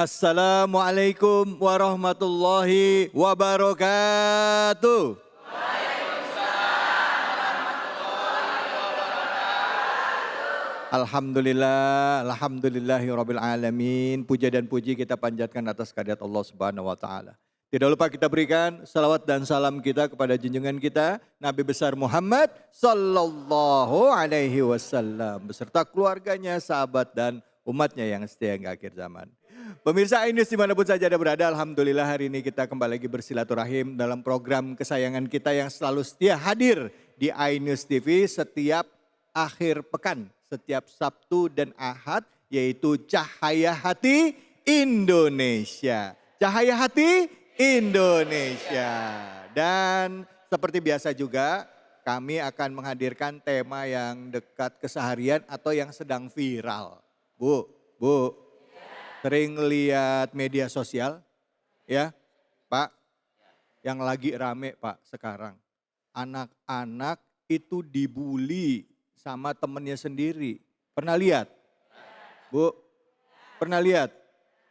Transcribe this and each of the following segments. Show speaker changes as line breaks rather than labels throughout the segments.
Assalamualaikum warahmatullahi wabarakatuh. Alhamdulillah, alhamdulillahirabbil alamin. Puja dan puji kita panjatkan atas kehadirat Allah Subhanahu wa taala. Tidak lupa kita berikan salawat dan salam kita kepada junjungan kita Nabi besar Muhammad sallallahu alaihi wasallam beserta keluarganya, sahabat dan umatnya yang setia hingga akhir zaman. Pemirsa Ainus dimanapun saja Anda berada, alhamdulillah hari ini kita kembali lagi bersilaturahim dalam program kesayangan kita yang selalu setia hadir di Ainus TV setiap akhir pekan, setiap Sabtu dan Ahad, yaitu Cahaya Hati Indonesia. Cahaya Hati Indonesia. Dan seperti biasa juga kami akan menghadirkan tema yang dekat keseharian atau yang sedang viral. Bu, sering lihat media sosial ya Pak, yang lagi rame Pak sekarang. Anak-anak itu dibully sama temennya sendiri. Pernah lihat? Bu, pernah lihat?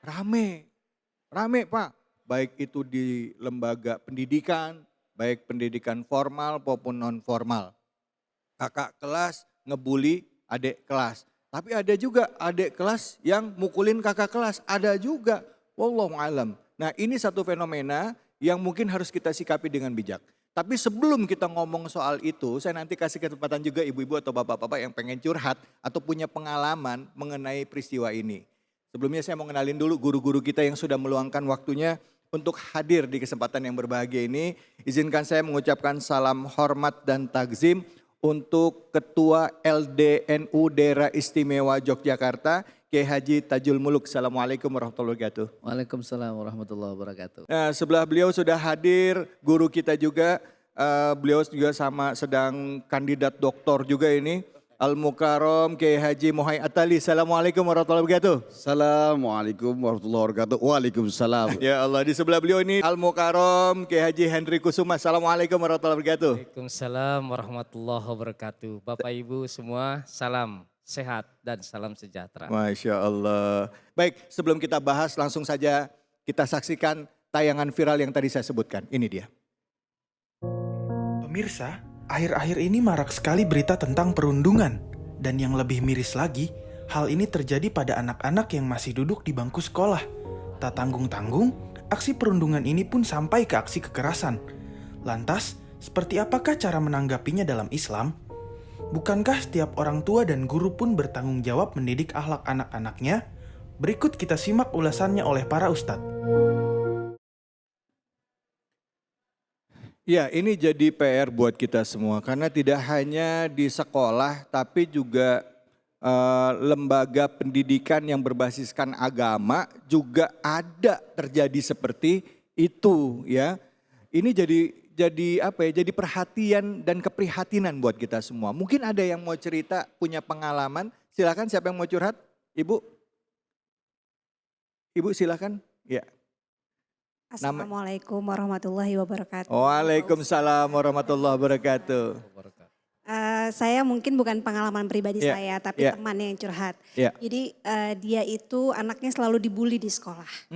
Rame Pak. Baik itu di lembaga pendidikan, baik pendidikan formal maupun non formal. Kakak kelas ngebully adik kelas. Tapi ada juga adik kelas yang mukulin kakak kelas, ada juga. Wallahu alam. Nah, ini satu fenomena yang mungkin harus kita sikapi dengan bijak. Tapi sebelum kita ngomong soal itu, saya nanti kasih kesempatan juga ibu-ibu atau bapak-bapak yang pengen curhat atau punya pengalaman mengenai peristiwa ini. Sebelumnya saya mau kenalin dulu guru-guru kita yang sudah meluangkan waktunya untuk hadir di kesempatan yang berbahagia ini. Izinkan saya mengucapkan salam hormat dan takzim untuk Ketua LDNU Daerah Istimewa Yogyakarta, Kiai Haji Tajul Muluk. Assalamualaikum warahmatullahi wabarakatuh.
Waalaikumsalam warahmatullahi wabarakatuh.
Nah, sebelah beliau sudah hadir guru kita juga, beliau juga sama sedang kandidat doktor juga ini. Al-Mukarram Kiai Haji Muhai Atali. Assalamualaikum warahmatullahi wabarakatuh.
Assalamualaikum warahmatullahi wabarakatuh. Waalaikumsalam.
Ya Allah, di sebelah beliau ini Al-Mukarram Kiai Haji Henry Kusuma. Assalamualaikum warahmatullahi wabarakatuh.
Waalaikumsalam warahmatullahi wabarakatuh. Bapak Ibu semua, salam sehat dan salam sejahtera.
Masya Allah. Baik, sebelum kita bahas langsung saja kita saksikan tayangan viral yang tadi saya sebutkan. Ini dia.
Pemirsa, akhir-akhir ini marak sekali berita tentang perundungan. Dan yang lebih miris lagi, hal ini terjadi pada anak-anak yang masih duduk di bangku sekolah. Tak tanggung-tanggung, aksi perundungan ini pun sampai ke aksi kekerasan. Lantas, seperti apakah cara menanggapinya dalam Islam? Bukankah setiap orang tua dan guru pun bertanggung jawab mendidik akhlak anak-anaknya? Berikut kita simak ulasannya oleh para ustadz.
Ya, ini jadi PR buat kita semua karena tidak hanya di sekolah tapi juga lembaga pendidikan yang berbasiskan agama juga ada terjadi seperti itu ya. Ini jadi apa ya? Jadi perhatian dan keprihatinan buat kita semua. Mungkin ada yang mau cerita, punya pengalaman. Silakan, siapa yang mau curhat? Ibu? Ibu silakan. Ya.
Assalamualaikum warahmatullahi wabarakatuh.
Waalaikumsalam warahmatullahi wabarakatuh.
Saya mungkin bukan pengalaman pribadi saya, tapi teman yang curhat. Jadi dia itu anaknya selalu dibully di sekolah.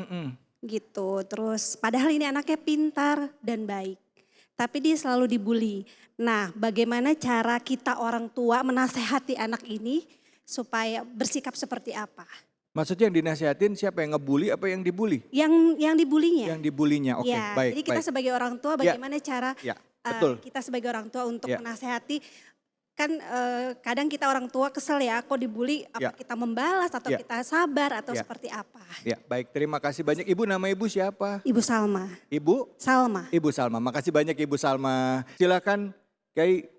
Gitu. Terus padahal ini anaknya pintar dan baik. Tapi dia selalu dibully. Nah, bagaimana cara kita orang tua menasehati anak ini supaya bersikap seperti apa?
Maksudnya yang dinasihatin siapa, yang ngebully apa yang dibully?
Yang dibulinya.
Yang dibulinya, oke,
ya,
baik.
Jadi kita sebagai orang tua bagaimana cara
betul.
Kita sebagai orang tua untuk menasehati. Kan kadang kita orang tua kesel ya, kok dibully, apa kita membalas atau kita sabar atau seperti apa.
Ya, baik, terima kasih banyak. Ibu, nama ibu siapa?
Ibu Salma.
Ibu?
Salma.
Ibu Salma, makasih banyak Ibu Salma. Silakan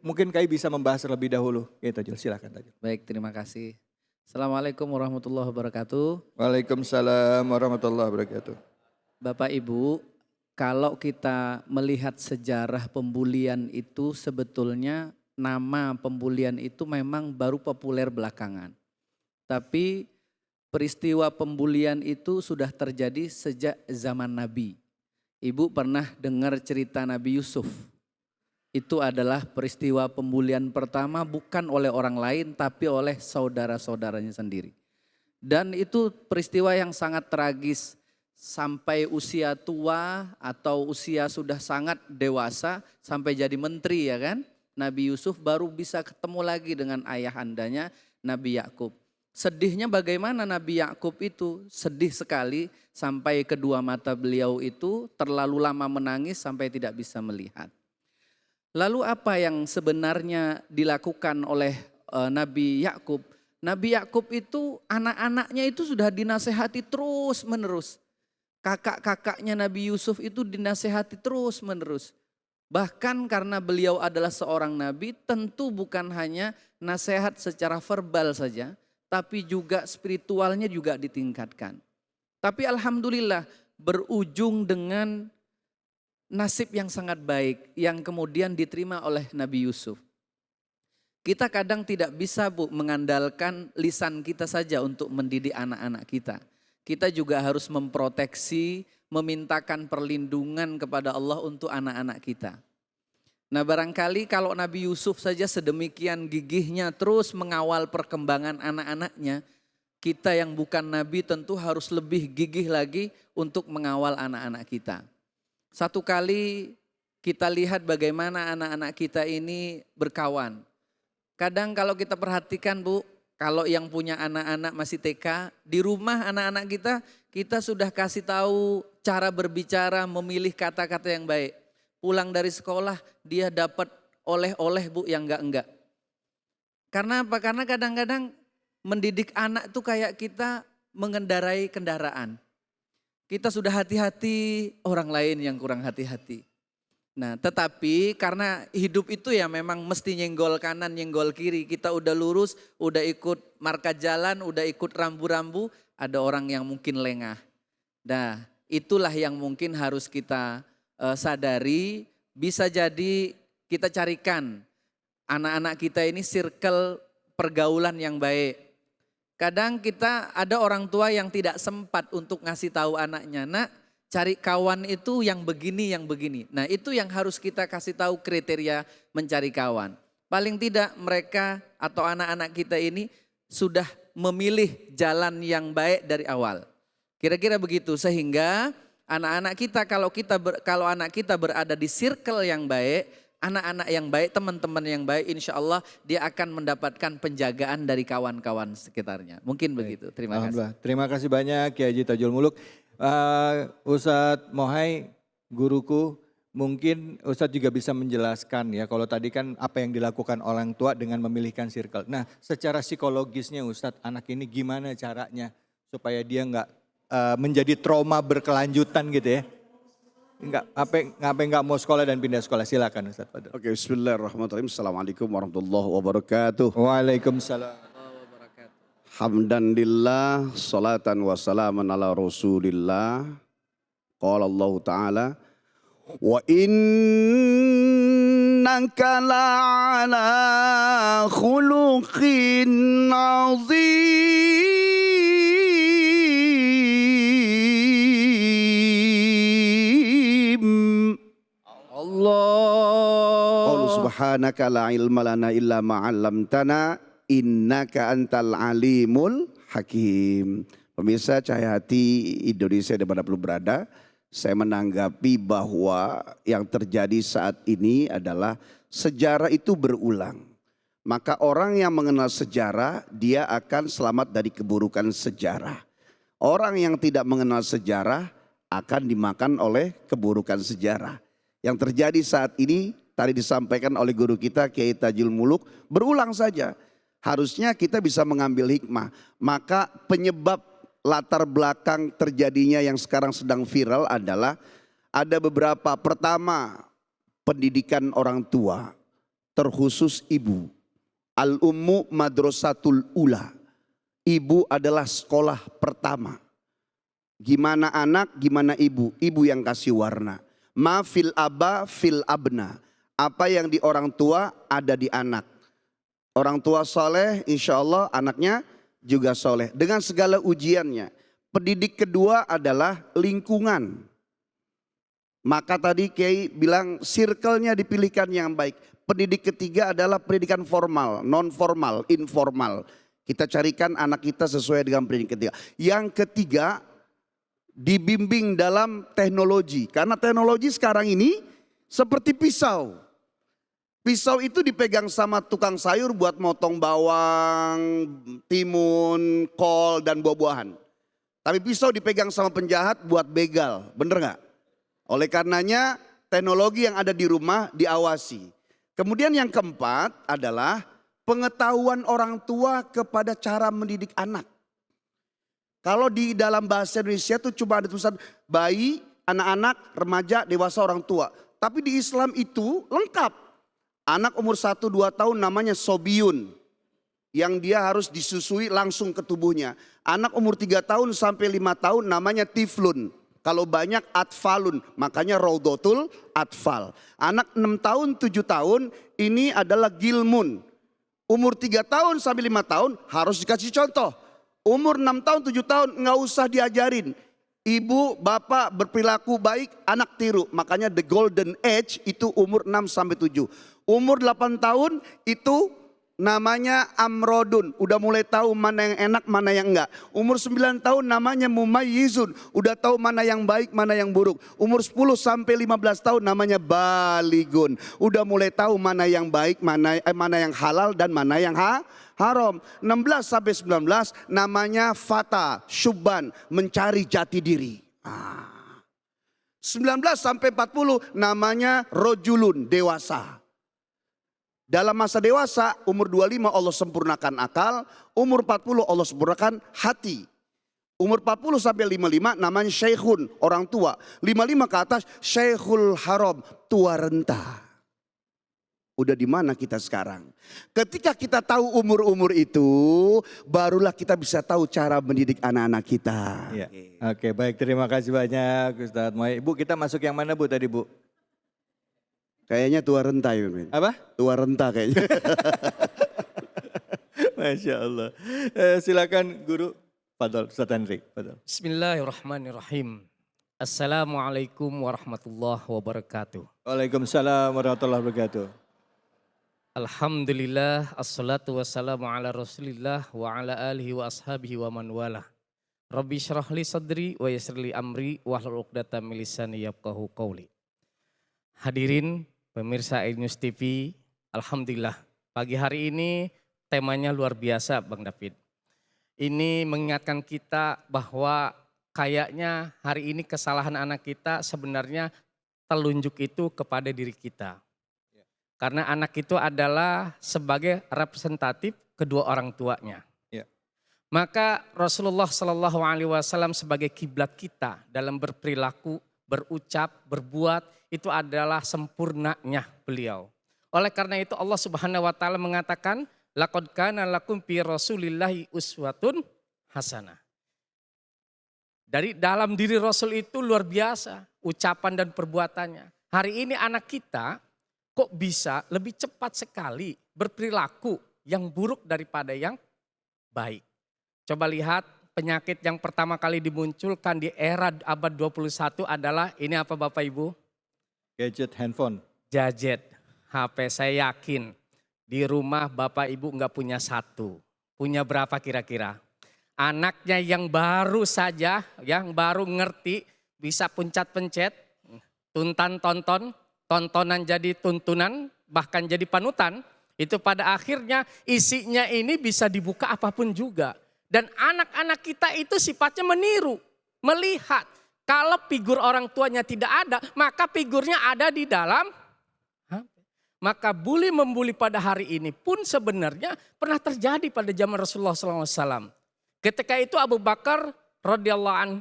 mungkin Kai bisa membahas terlebih dahulu. Ya Tajul, silakan Tajul.
Baik, terima kasih. Assalamualaikum warahmatullahi wabarakatuh.
Waalaikumsalam warahmatullahi wabarakatuh.
Bapak Ibu, kalau kita melihat sejarah pembulian itu sebetulnya nama pembulian itu memang baru populer belakangan. Tapi peristiwa pembulian itu sudah terjadi sejak zaman Nabi. Ibu pernah dengar cerita Nabi Yusuf. Itu adalah peristiwa pembulian pertama bukan oleh orang lain tapi oleh saudara-saudaranya sendiri. Dan itu peristiwa yang sangat tragis. Sampai usia tua atau usia sudah sangat dewasa sampai jadi menteri ya kan. Nabi Yusuf baru bisa ketemu lagi dengan ayahandanya Nabi Yakub. Sedihnya bagaimana Nabi Yakub itu, sedih sekali sampai kedua mata beliau itu terlalu lama menangis sampai tidak bisa melihat. Lalu apa yang sebenarnya dilakukan oleh Nabi Yakub? Nabi Yakub itu anak-anaknya itu sudah dinasehati terus menerus. Kakak-kakaknya Nabi Yusuf itu dinasehati terus menerus. Bahkan karena beliau adalah seorang nabi, tentu bukan hanya nasihat secara verbal saja, tapi juga spiritualnya juga ditingkatkan. Tapi alhamdulillah berujung dengan nasib yang sangat baik yang kemudian diterima oleh Nabi Yusuf. Kita kadang tidak bisa mengandalkan lisan kita saja untuk mendidik anak-anak kita. Kita juga harus memproteksi, memintakan perlindungan kepada Allah untuk anak-anak kita. Nah barangkali kalau Nabi Yusuf saja sedemikian gigihnya terus mengawal perkembangan anak-anaknya, kita yang bukan Nabi tentu harus lebih gigih lagi untuk mengawal anak-anak kita. Satu kali kita lihat bagaimana anak-anak kita ini berkawan. Kadang kalau kita perhatikan Bu, kalau yang punya anak-anak masih TK, di rumah anak-anak kita sudah kasih tahu cara berbicara, memilih kata-kata yang baik. Pulang dari sekolah dia dapat oleh-oleh Bu yang enggak. Karena apa? Karena kadang-kadang mendidik anak itu kayak kita mengendarai kendaraan. Kita sudah hati-hati, orang lain yang kurang hati-hati. Nah tetapi karena hidup itu ya memang mesti nyenggol kanan, nyenggol kiri. Kita udah lurus, udah ikut marka jalan, udah ikut rambu-rambu, ada orang yang mungkin lengah. Nah itulah yang mungkin harus kita sadari. Bisa jadi kita carikan anak-anak kita ini circle pergaulan yang baik. Kadang kita ada orang tua yang tidak sempat untuk ngasih tahu anaknya, nak cari kawan itu yang begini, yang begini. Nah itu yang harus kita kasih tahu kriteria mencari kawan. Paling tidak mereka atau anak-anak kita ini sudah memilih jalan yang baik dari awal. Kira-kira begitu sehingga anak-anak kita kalau anak kita berada di circle yang baik, anak-anak yang baik, teman-teman yang baik, insya Allah dia akan mendapatkan penjagaan dari kawan-kawan sekitarnya. Mungkin begitu. Terima kasih.
Terima kasih banyak Kiai Haji Tajul Muluk. Ustadz Mohai, guruku, mungkin Ustadz juga bisa menjelaskan ya, kalau tadi kan apa yang dilakukan orang tua dengan memilihkan circle. Nah secara psikologisnya Ustadz, anak ini gimana caranya supaya dia nggak menjadi trauma berkelanjutan gitu ya? Nggak mau sekolah dan pindah sekolah, silakan Ustadz Fadil.
Oke, bismillahirrahmanirrahim. Assalamualaikum warahmatullahi wabarakatuh.
Waalaikumsalam.
Hamdan lillah, salatan wa salaman ala rasulillah. Qala Allah Ta'ala, wa innaka la'ala khuluqin azim. Allah subhanaka la ilma lana illa ma'allamtana innaka antal alimul hakim. Pemirsa Cahaya Hati Indonesia dimanapun berada, saya menanggapi bahwa yang terjadi saat ini adalah sejarah itu berulang. Maka orang yang mengenal sejarah, dia akan selamat dari keburukan sejarah. Orang yang tidak mengenal sejarah akan dimakan oleh keburukan sejarah. Yang terjadi saat ini tadi disampaikan oleh guru kita Kiai Tajul Muluk, berulang saja. Harusnya kita bisa mengambil hikmah. Maka penyebab latar belakang terjadinya yang sekarang sedang viral adalah ada beberapa. Pertama, pendidikan orang tua, terkhusus ibu. Al-ummu madrasatul ula. Ibu adalah sekolah pertama. Gimana anak, gimana ibu? Ibu yang kasih warna. Ma fil aba fil abna. Apa yang di orang tua ada di anak. Orang tua soleh, insya Allah anaknya juga soleh. Dengan segala ujiannya. Pendidik kedua adalah lingkungan. Maka tadi Kiai bilang circle-nya dipilihkan yang baik. Pendidik ketiga adalah pendidikan formal, non formal, informal. Kita carikan anak kita sesuai dengan pendidikan ketiga. Yang ketiga, dibimbing dalam teknologi. Karena teknologi sekarang ini seperti pisau. Pisau itu dipegang sama tukang sayur buat motong bawang, timun, kol, dan buah-buahan. Tapi pisau dipegang sama penjahat buat begal, bener nggak? Oleh karenanya teknologi yang ada di rumah diawasi. Kemudian yang keempat adalah pengetahuan orang tua kepada cara mendidik anak. Kalau di dalam bahasa Indonesia itu cuma ada tulisan bayi, anak-anak, remaja, dewasa, orang tua. Tapi di Islam itu lengkap. Anak umur 1-2 tahun namanya sobiun. Yang dia harus disusui langsung ke tubuhnya. Anak umur 3 tahun sampai 5 tahun namanya tiflun. Kalau banyak atfalun, makanya raudotul atfal. Anak 6 tahun, 7 tahun ini adalah gilmun. Umur 3 tahun sampai 5 tahun harus dikasih contoh. Umur 6 tahun, 7 tahun nggak usah diajarin. Ibu, bapak berperilaku baik, anak tiru. Makanya the golden age itu umur 6 sampai 7. Umur 8 tahun itu namanya amrodun. Udah mulai tahu mana yang enak, mana yang enggak. Umur 9 tahun namanya mumayyizun. Udah tahu mana yang baik, mana yang buruk. Umur 10 sampai 15 tahun namanya baligun. Udah mulai tahu mana yang baik, mana yang halal dan mana yang haram. 16 sampai 19 namanya fata, syubban, mencari jati diri. 19 sampai 40 namanya rojulun, dewasa. Dalam masa dewasa, umur 25 Allah sempurnakan akal, umur 40 Allah sempurnakan hati. Umur 40 sampai 55 namanya syekhun, orang tua. 55 ke atas syekhul haram, tua renta. Udah di mana kita sekarang? Ketika kita tahu umur-umur itu, barulah kita bisa tahu cara mendidik anak-anak kita.
Ya. Oke, baik, terima kasih banyak Ustadz Muhammad. Bu, kita masuk yang mana Bu tadi Bu?
Kayaknya tua renta ya.
Apa?
Tua renta kayaknya.
Masya Allah. Silakan Guru. Fadol, Ustadz Henry. Fadol.
Bismillahirrahmanirrahim. Assalamualaikum warahmatullahi wabarakatuh.
Waalaikumsalam warahmatullahi wabarakatuh.
Alhamdulillah, assalatu wassalamu ala rasulillah wa ala alihi wa ashabihi wa man wala. Rabbi syrah li sadri wa yassir li amri wahlul 'uqdatam min lisani yafqahu qawli. Hadirin pemirsa iNews TV, alhamdulillah pagi hari ini temanya luar biasa Bang David. Ini mengingatkan kita bahwa kayaknya hari ini kesalahan anak kita sebenarnya telunjuk itu kepada diri kita. Karena anak itu adalah sebagai representatif kedua orang tuanya.
Ya.
Maka Rasulullah SAW sebagai kiblat kita dalam berperilaku, berucap, berbuat itu adalah sempurnanya beliau. Oleh karena itu Allah Subhanahu wa taala mengatakan laqad kana lakum fi rasulillahi uswatun hasanah. Dari dalam diri Rasul itu luar biasa ucapan dan perbuatannya. Hari ini anak kita kok bisa lebih cepat sekali berperilaku yang buruk daripada yang baik. Coba lihat penyakit yang pertama kali dimunculkan di era abad 21 adalah ini apa Bapak Ibu?
Gadget, handphone.
Gadget, HP. Saya yakin di rumah Bapak Ibu nggak punya satu. Punya berapa kira-kira? Anaknya yang baru saja, yang baru ngerti, bisa pencet-pencet, tontonan jadi tuntunan, bahkan jadi panutan. Itu pada akhirnya isinya ini bisa dibuka apapun juga. Dan anak-anak kita itu sifatnya meniru, melihat. Kalau figur orang tuanya tidak ada, maka figurnya ada di dalam. Maka bully membuli pada hari ini pun sebenarnya pernah terjadi pada zaman Rasulullah SAW. Ketika itu Abu Bakar radhiyallahu anhu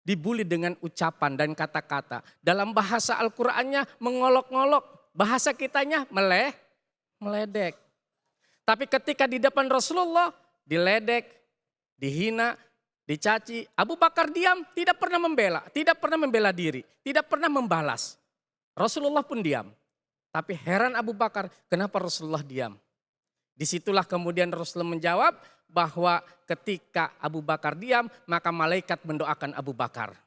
dibully dengan ucapan dan kata-kata. Dalam bahasa Al-Qur'annya mengolok-ngolok, bahasa kitanya meledek. Tapi ketika di depan Rasulullah diledek, dihina, dicaci, Abu Bakar diam, tidak pernah membela diri, tidak pernah membalas. Rasulullah pun diam. Tapi heran Abu Bakar, kenapa Rasulullah diam? Disitulah kemudian Rasulullah menjawab bahwa ketika Abu Bakar diam, maka malaikat mendoakan Abu Bakar.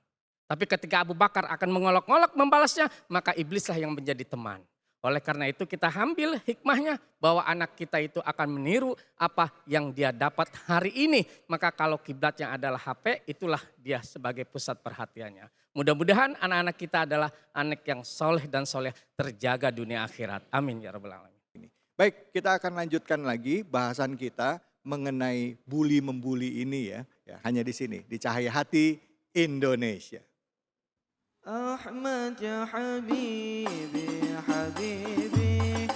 Tapi ketika Abu Bakar akan mengolok-ngolok membalasnya, maka iblislah yang menjadi teman. Oleh karena itu kita ambil hikmahnya bahwa anak kita itu akan meniru apa yang dia dapat hari ini. Maka kalau kiblatnya adalah HP, itulah dia sebagai pusat perhatiannya. Mudah-mudahan anak-anak kita adalah anak yang soleh dan soleh, terjaga dunia akhirat. Amin ya rabbal alamin.
Baik, kita akan lanjutkan lagi bahasan kita mengenai bully-membuli ini ya. Hanya di sini, di Cahaya Hati Indonesia.
أحمد يا حبيبي حبيبي